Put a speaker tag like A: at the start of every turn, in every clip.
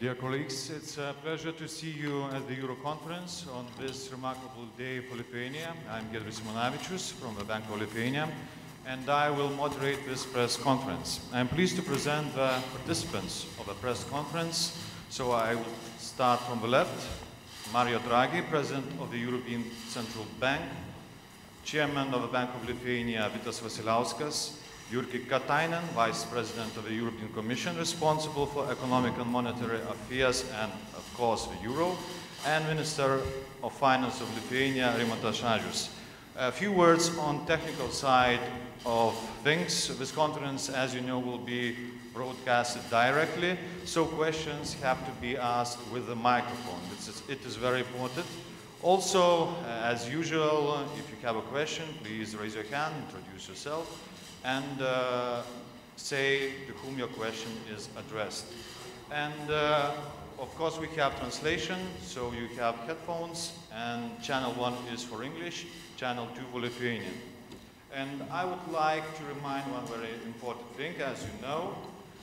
A: Dear colleagues, it's a pleasure to see you at the Euro Conference on this remarkable day for Lithuania. I'm Giedrius Simonavičius from the Bank of Lithuania, and I will moderate this press conference. I'm pleased to present the participants of the press conference. So I will start from the left. Mario Draghi, President of the European Central Bank, Chairman of the Bank of Lithuania, Vitas Vasiliauskas, Jyrki Katainen, Vice President of the European Commission, responsible for economic and monetary affairs and, of course, the Euro, and Minister of Finance of Lithuania, Rimantas Šadžius. A few words on technical side of things. This conference, as you know, will be broadcasted directly, so questions have to be asked with the microphone. It is very important. Also, as usual, if you have a question, please raise your hand, introduce yourself, and say to whom your question is addressed. And of course we have translation, so you have headphones, and channel 1 is for English, channel 2 for Lithuanian. And I would like to remind one very important thing. As you know,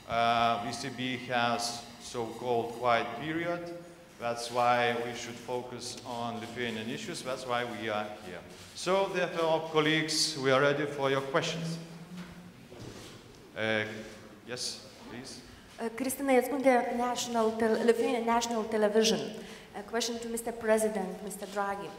A: ECB has so-called quiet period. That's why we should focus on Lithuanian issues. That's why we are here. So therefore, colleagues, we are ready for your questions. Yes, please.
B: Kristina Jackundė, Lithuanian National Television. A question to Mr. President, Mr. Draghi.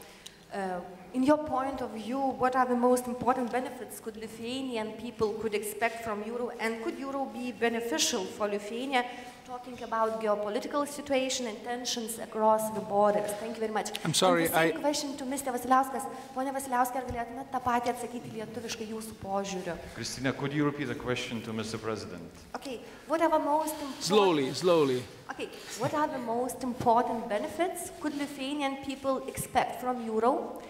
B: In your point of view, what are the most important benefits could Lithuanian people could expect from Euro, and could Euro be beneficial for Lithuania, talking about geopolitical situation and tensions across the borders? Thank you very much.
C: I'm sorry,
B: and the same question to Mr. Vasiliauskas. Pone Vasiliauskai, ar galėtumėte tą patį atsakyti lietuviškai jūsų požiūriu?
A: Kristina, could you repeat the question to Mr. President?
B: Okay, what are the most important...
C: Slowly.
B: Okay, what are the most important benefits could Lithuanian people expect from Euro?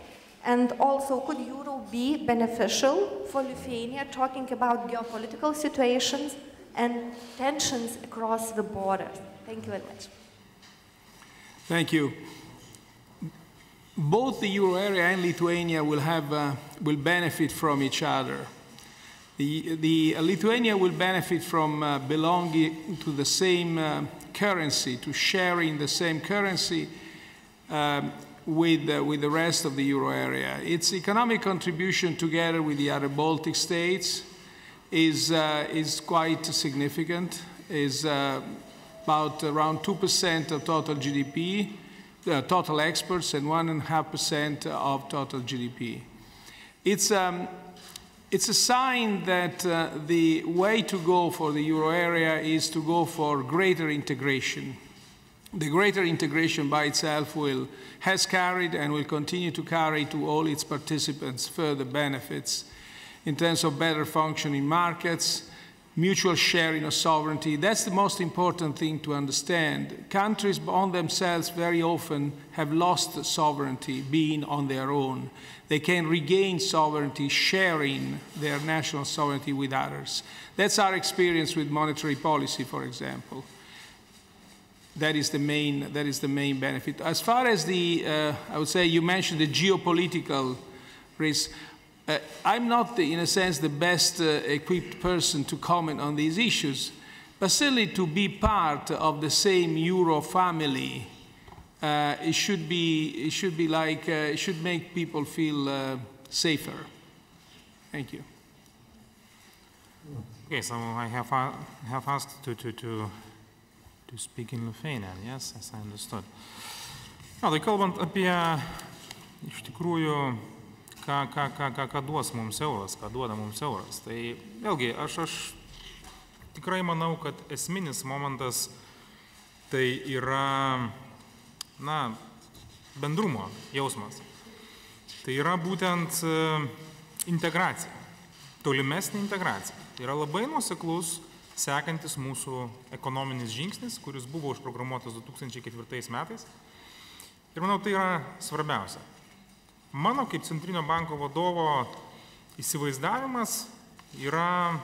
B: And also, could Euro be beneficial for Lithuania, talking about geopolitical situations and tensions across the borders? Thank you very much.
C: Thank you. Both the Euro area and Lithuania will benefit from each other. Lithuania will benefit from belonging to the same currency, to sharing the same currency with the rest of the Euro area. Its economic contribution, together with the other Baltic states, is quite significant. Is about around 2% of total GDP, total exports, and 1.5% of total GDP. It's a sign that the way to go for the Euro area is to go for greater integration. The greater integration by itself has carried and will continue to carry to all its participants further benefits in terms of better functioning markets, mutual sharing of sovereignty. That's the most important thing to understand. Countries on themselves very often have lost sovereignty being on their own. They can regain sovereignty sharing their national sovereignty with others. That's our experience with monetary policy, for example. That is the main benefit. As far as I would say, you mentioned the geopolitical risk. I'm not, in a sense, the best equipped person to comment on these issues, but certainly to be part of the same Euro family, it should make people feel safer. Thank you.
D: Okay, so I have asked to speak in Lithuanian, yes, as I understood. Na, tai kalbant apie, iš tikrųjų, ką duos mums euras, ką duoda mums euras, tai vėlgi, aš tikrai manau, kad esminis momentas tai yra, na, bendrumo jausmas. Tai yra būtent integracija, tolimesnė integracija. Tai yra labai nuoseklus sekantis mūsų ekonominis žingsnis, kuris buvo užprogramuotas 2004 metais. Ir manau, tai yra svarbiausia. Mano kaip Centrinio banko vadovo įsivaizdavimas yra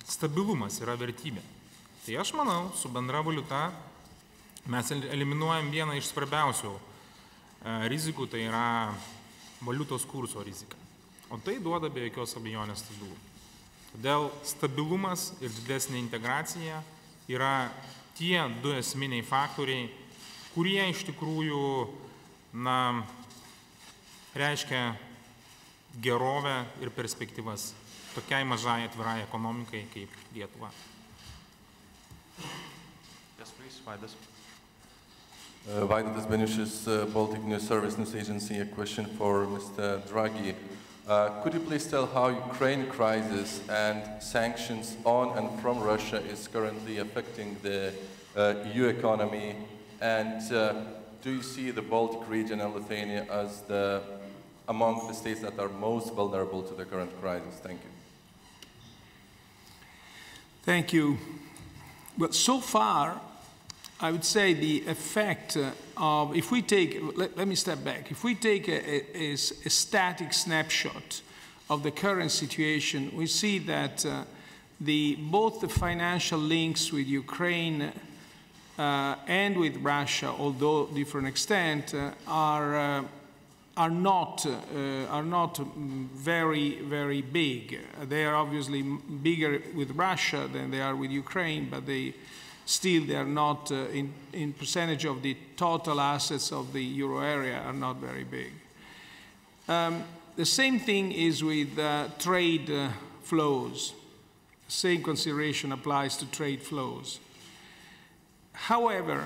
D: stabilumas, yra vertybė. Tai aš manau, su bendra valiuta mes eliminuojam vieną iš svarbiausių rizikų, tai yra valiutos kurso rizika. O tai duoda be jokios abejonės stabilumą. Todėl stabilumas ir didesnė integracija yra tie du esminiai faktoriai, kurie iš tikrųjų reiškia gerovę ir perspektyvas tokiai mažai atvirai ekonomikai kaip Lietuva.
A: Yes, please, Vaidas.
E: Vaidas Beniušis, Baltic News Service News Agency. A question for Mr. Draghi. Could you please tell how Ukraine crisis and sanctions on and from Russia is currently affecting the EU economy? And do you see the Baltic region and Lithuania as among the states that are most vulnerable to the current crisis? Thank you.
C: Thank you. Well, so far, I would say the effect of, if we take, let me step back. If we take a static snapshot of the current situation, we see that both the financial links with Ukraine and with Russia, although different extent, are not very big. They are obviously bigger with Russia than they are with Ukraine, but they are not, in percentage of the total assets of the euro area, are not very big. The same thing is with trade flows. The same consideration applies to trade flows. However,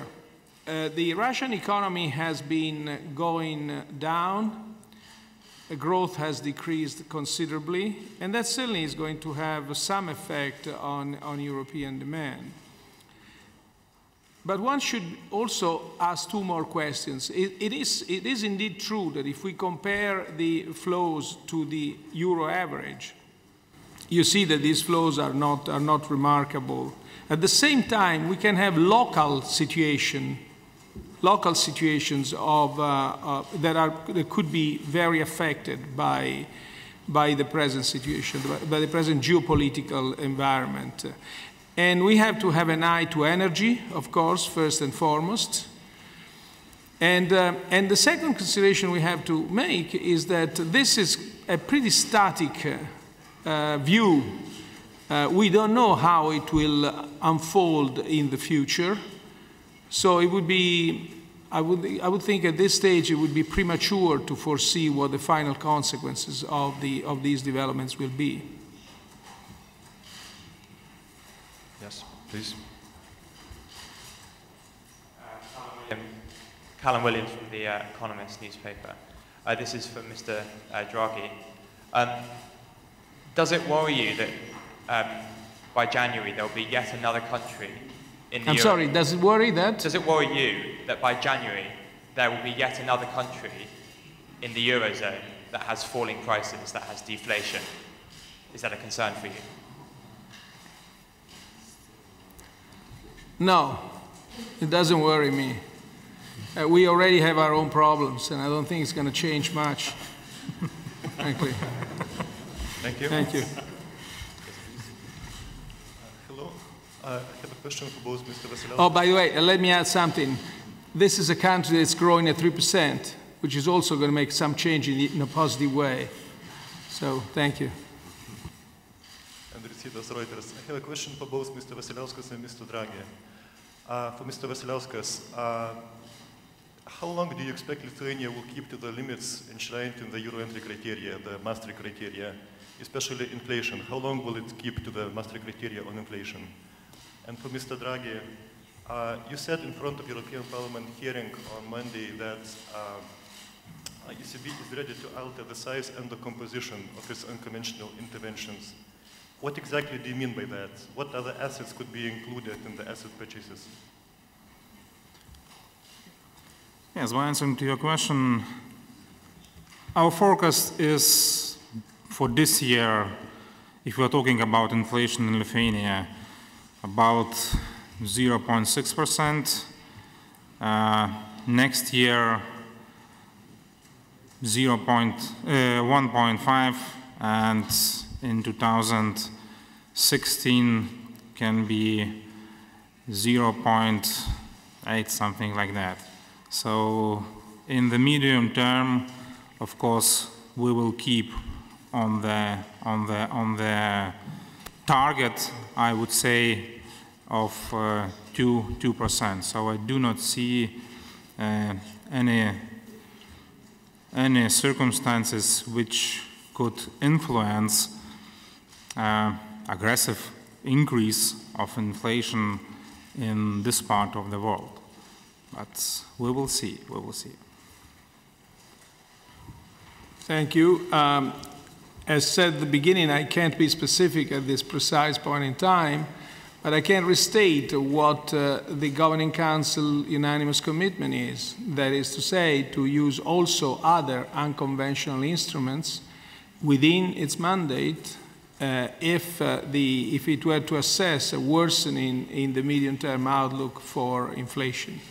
C: the Russian economy has been going down. The growth has decreased considerably, and that certainly is going to have some effect on European demand. But one should also ask two more questions. It is indeed true that if we compare the flows to the euro average, you see that these flows are not remarkable. At the same time, we can have local situations that could be very affected by the present situation, by the present geopolitical environment. And we have to have an eye to energy, of course, first and foremost. And the second consideration we have to make is that this is a pretty static view. We don't know how it will unfold in the future. So it would be, I would think at this stage it would be premature to foresee what the final consequences of these developments will be.
A: Yes, please.
F: Callum Williams from The Economist newspaper. This is for Mr. Draghi. Does it worry you that by January there will be yet another country in the
C: I'm sorry, does it worry that?
F: Does it worry you that by January there will be yet another country in the Eurozone that has falling prices, that has deflation? Is that a concern for you?
C: No, it doesn't worry me. We already have our own problems, and I don't think it's going to change much, frankly.
A: Thank you.
C: Thank you.
G: Hello. I have a question for both Mr. Vasiliauskas.
C: Oh, by the way, let me add something. This is a country that's growing at 3%, which is also going to make some change in a positive way. So, thank you.
G: Reuters. I have a question for both Mr. Vasiliauskas and Mr. Draghi. For Mr. Vasiliauskas, how long do you expect Lithuania will keep to the limits enshrined in the euro entry criteria, the Maastricht criteria, especially inflation? How long will it keep to the Maastricht criteria on inflation? And for Mr. Draghi, you said in front of European Parliament hearing on Monday that ECB is ready to alter the size and the composition of its unconventional interventions. What exactly do you mean by that? What other assets could be included in the asset purchases?
D: Yes, by answering to your question, our forecast is for this year, if we are talking about inflation in Lithuania, about 0.6%. Next year, 1.5%, and in 2016 can be 0.8, something like that. So in the medium term, of course, we will keep on the target, I would say, of 2%. So I do not see any circumstances which could influence aggressive increase of inflation in this part of the world. But we will see, we will see.
C: Thank you. As said at the beginning, I can't be specific at this precise point in time, but I can restate what the Governing Council unanimous commitment is. That is to say, to use also other unconventional instruments within its mandate if it were to assess a worsening in the medium-term outlook for inflation.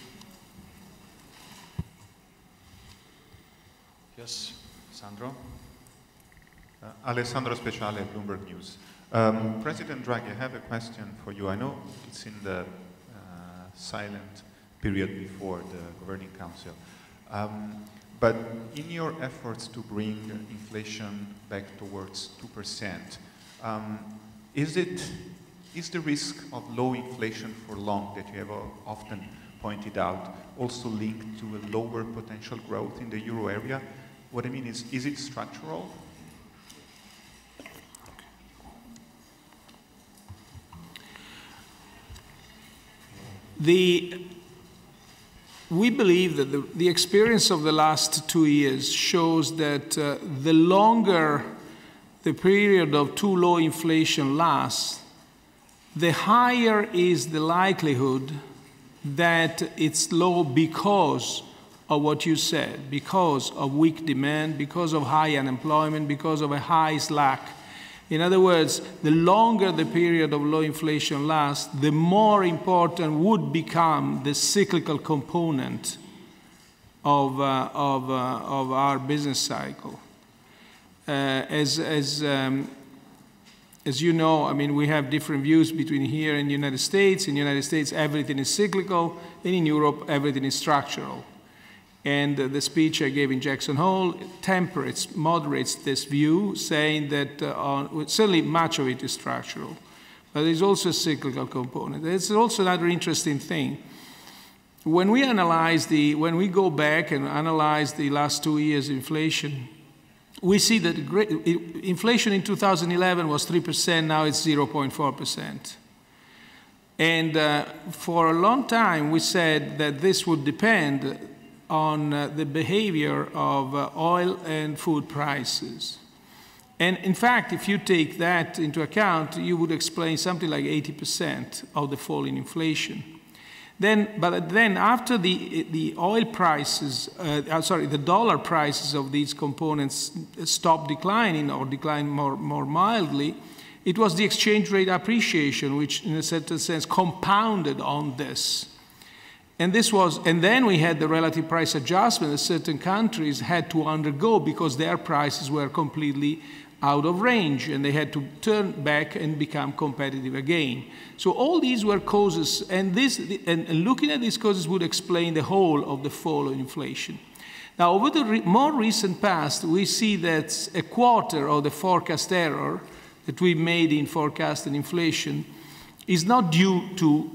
A: Yes, Sandro.
H: Alessandro Speciale, Bloomberg News. President Draghi, I have a question for you. I know it's in the silent period before the Governing Council, but in your efforts to bring inflation back towards 2%, is the risk of low inflation for long that you have often pointed out also linked to a lower potential growth in the euro area? What I mean is it structural?
C: We believe that the experience of the last 2 years shows that the longer the period of too low inflation lasts, the higher is the likelihood that it's low because of what you said, because of weak demand, because of high unemployment, because of a high slack. In other words, the longer the period of low inflation lasts, the more important would become the cyclical component of our business cycle. As you know, I mean, we have different views between here and the United States. In the United States, everything is cyclical, and in Europe, everything is structural. And the speech I gave in Jackson Hole moderates this view, saying that certainly much of it is structural, but there's also a cyclical component. It's also another interesting thing. When we go back and analyze the last 2 years' inflation, we see that inflation in 2011 was 3%, now it's 0.4%. And for a long time, we said that this would depend on the behavior of oil and food prices. And in fact, if you take that into account, you would explain something like 80% of the fall in inflation. But then after the oil prices, the dollar prices of these components stopped declining or declined more mildly, it was the exchange rate appreciation which in a certain sense compounded on this. And then we had the relative price adjustment that certain countries had to undergo because their prices were completely out of range and they had to turn back and become competitive again. So all these were causes, and looking at these causes would explain the whole of the fall of inflation. Now, over the more recent past, we see that a quarter of the forecast error that we made in forecasting inflation is not due to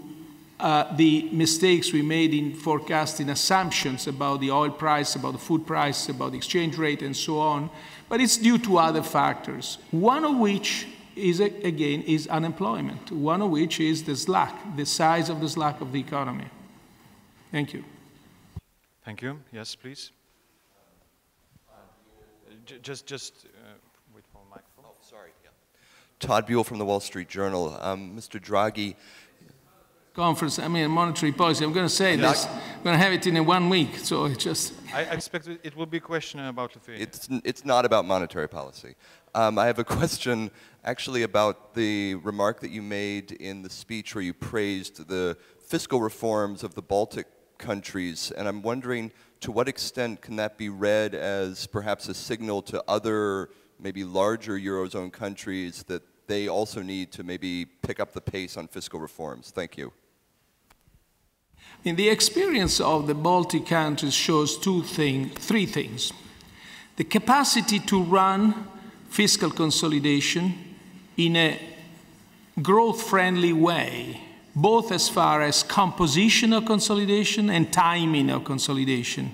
C: the mistakes we made in forecasting assumptions about the oil price, about the food price, about the exchange rate, and so on, but it's due to other factors, one of which is, again, is unemployment, one of which is the slack, the size of the slack of the economy. Thank you.
A: Thank you. Yes, please. Just wait for a microphone.
I: Oh, sorry. Yeah. Todd Buell from the Wall Street Journal. Mr. Draghi.
C: Conference, I mean, monetary policy. I'm going to say this. I'm going to have it in 1 week, so it just...
A: I expect it will be a question about Lithuania.
I: It's not about monetary policy. I have a question actually about the remark that you made in the speech where you praised the fiscal reforms of the Baltic countries, and I'm wondering to what extent can that be read as perhaps a signal to other, maybe larger Eurozone countries that they also need to maybe pick up the pace on fiscal reforms? Thank you.
C: In the experience of the Baltic countries shows three things. The capacity to run fiscal consolidation in a growth-friendly way both as far as composition of consolidation and timing of consolidation,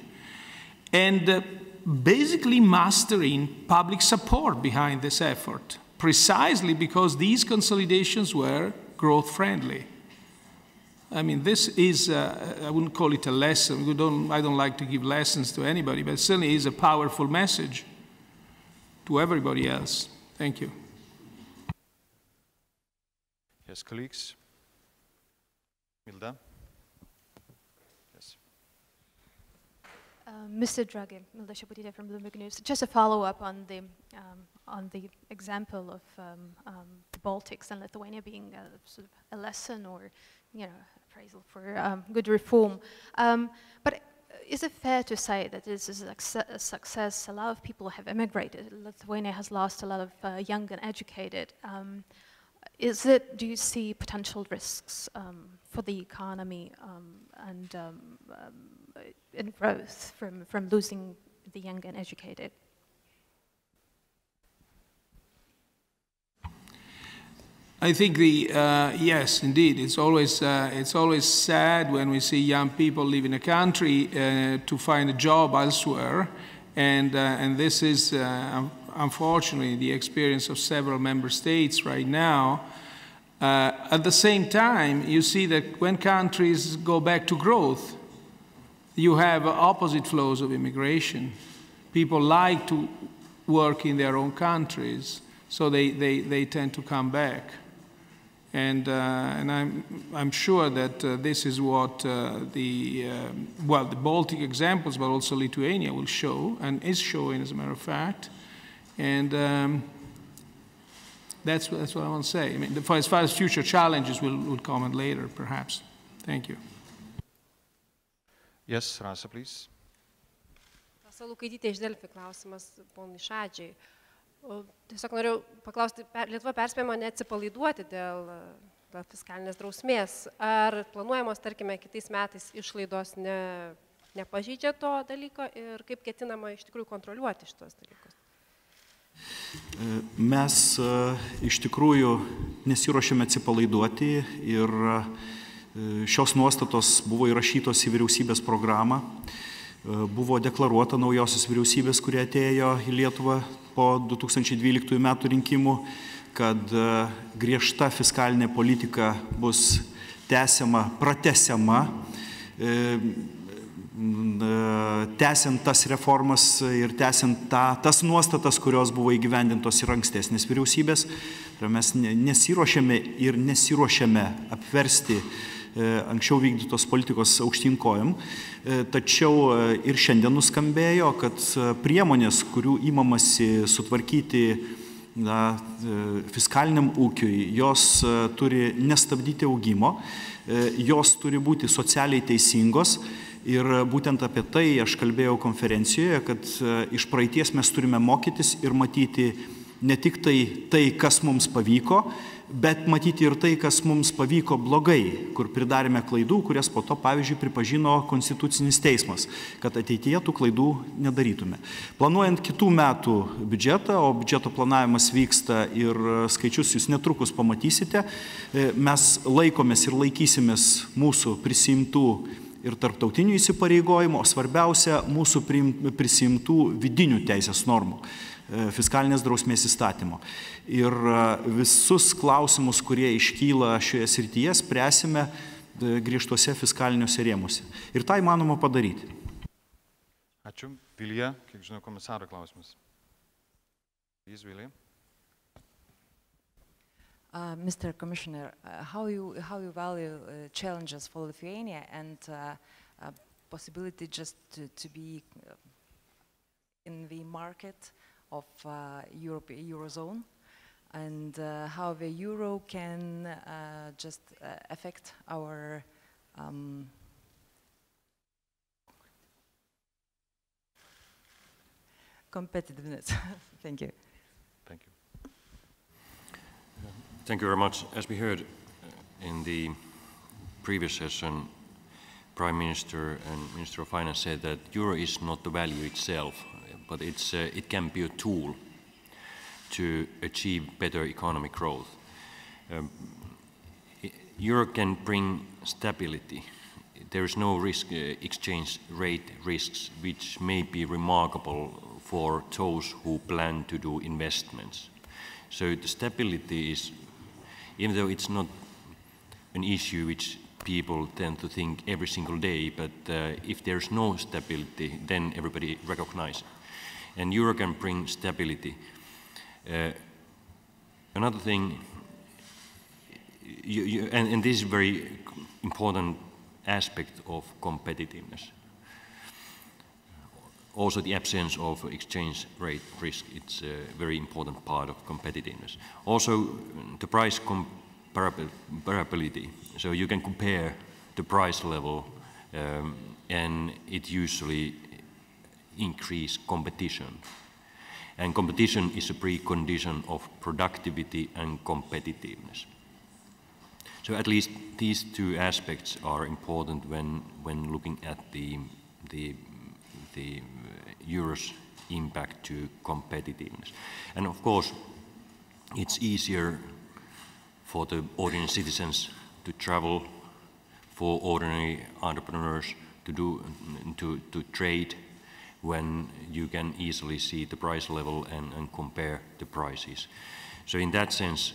C: and basically mastering public support behind this effort, precisely because these consolidations were growth-friendly. I mean, this is, I wouldn't call it a lesson. I don't like to give lessons to anybody, but it certainly is a powerful message to everybody else. Thank you.
A: Yes, colleagues. Milda? Yes.
J: Mr. Draghi, Milda Shapotytė from Bloomberg News. Just a follow-up on the example of the Baltics and Lithuania being sort of a lesson or, you know, appraisal for good reform. But is it fair to say that this is a success? A lot of people have immigrated. Lithuania has lost a lot of young and educated. Do you see potential risks for the economy and in growth from losing the young and educated?
C: I think yes, indeed. It's always sad when we see young people leaving a country to find a job elsewhere, and this is unfortunately the experience of several member states right now. At the same time, you see that when countries go back to growth, you have opposite flows of immigration. People like to work in their own countries, so they tend to come back. And I'm sure that this is what the Baltic examples, but also Lithuania will show, and is showing, as a matter of fact. And that's what I want to say. I mean, as far as future challenges, we'll comment later, perhaps. Thank you.
A: Yes, Rasa, please.
K: Rasa Lukaitytė iš Delfi, klausimas ponui Šadžiai. Tiesiog noriu paklausti, Lietuva perspėjama neatsipalaiduoti dėl fiskalinės drausmės. Ar planuojamos, tarkime, kitais metais išlaidos nepažeidžia to dalyko ir kaip ketinama iš tikrųjų kontroliuoti šitos dalykus?
L: Mes iš tikrųjų nesiruošiame atsipalaiduoti ir šios nuostatos buvo įrašytos į vyriausybės programą. Buvo deklaruota naujosios vyriausybės, kurie atėjo į Lietuvą po 2012 metų rinkimų, kad griežta fiskalinė politika bus tęsiama, pratęsiama, tęsiant tas reformas ir tęsiant tas nuostatas, kurios buvo įgyvendintos ir ankstesnės vyriausybės. Mes nesiruošiame ir nesiruošiame apversti anksčiau vykdytos politikos aukštyn kojom, tačiau ir šiandien nuskambėjo, kad priemonės, kurių imamasi sutvarkyti fiskaliniam ūkiui, jos turi nestabdyti augimo, jos turi būti socialiai teisingos. Ir būtent apie tai aš kalbėjau konferencijoje, kad iš praeities mes turime mokytis ir matyti ne tik tai, kas mums pavyko, bet matyti ir tai, kas mums pavyko blogai, kur pridarėme klaidų, kurias po to, pavyzdžiui, pripažino Konstitucinis teismas, kad ateityje tų klaidų nedarytume. Planuojant kitų metų biudžetą, o biudžeto planavimas vyksta ir skaičius jūs netrukus pamatysite, mes laikomės ir laikysimės mūsų prisimtų ir tarptautinių įsipareigojimų, o svarbiausia mūsų prisimtų vidinių teisės normų, fiskalinės drausmės įstatymo. Ir visus klausimus, kurie iškyla šioje srityje, spręsime griežtuose fiskaliniuose rėmuose. Ir tai įmanoma padaryti.
A: Ačiū. Vilija, kiek žinau, komisaro klausimas. Please, Vilija.
M: Mr. Commissioner, how you value challenges for Lithuania and possibility just to be in the market of Eurozone, and how the euro can just affect our competitiveness. Thank you.
A: Thank you.
N: Thank you very much. As we heard in the previous session, Prime Minister and Minister of Finance said that euro is not the value itself, but it can be a tool to achieve better economic growth. euro can bring stability. There is no risk, exchange rate risks, which may be remarkable for those who plan to do investments. So the stability is, even though it's not an issue which people tend to think every single day, but if there's no stability, then everybody recognizes it. And euro can bring stability. Another thing, and this is a very important aspect of competitiveness. Also the absence of exchange rate risk, it's a very important part of competitiveness. Also the price comparability, so you can compare the price level and it usually increase competition. And competition is a precondition of productivity and competitiveness. So at least these two aspects are important when looking at the euro's impact to competitiveness. And of course, it's easier for the ordinary citizens to travel, for ordinary entrepreneurs to trade, when you can easily see the price level and compare the prices. So in that sense,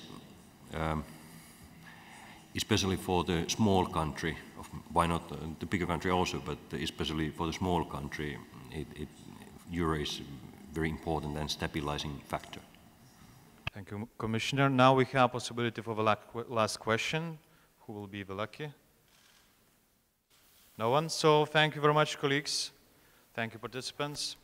N: especially for the small country, why not the bigger country also, but especially for the small country, euro is very important and stabilizing factor.
A: Thank you, Commissioner. Now we have possibility for the last question. Who will be the lucky? No one? So thank you very much, colleagues. Thank you, participants.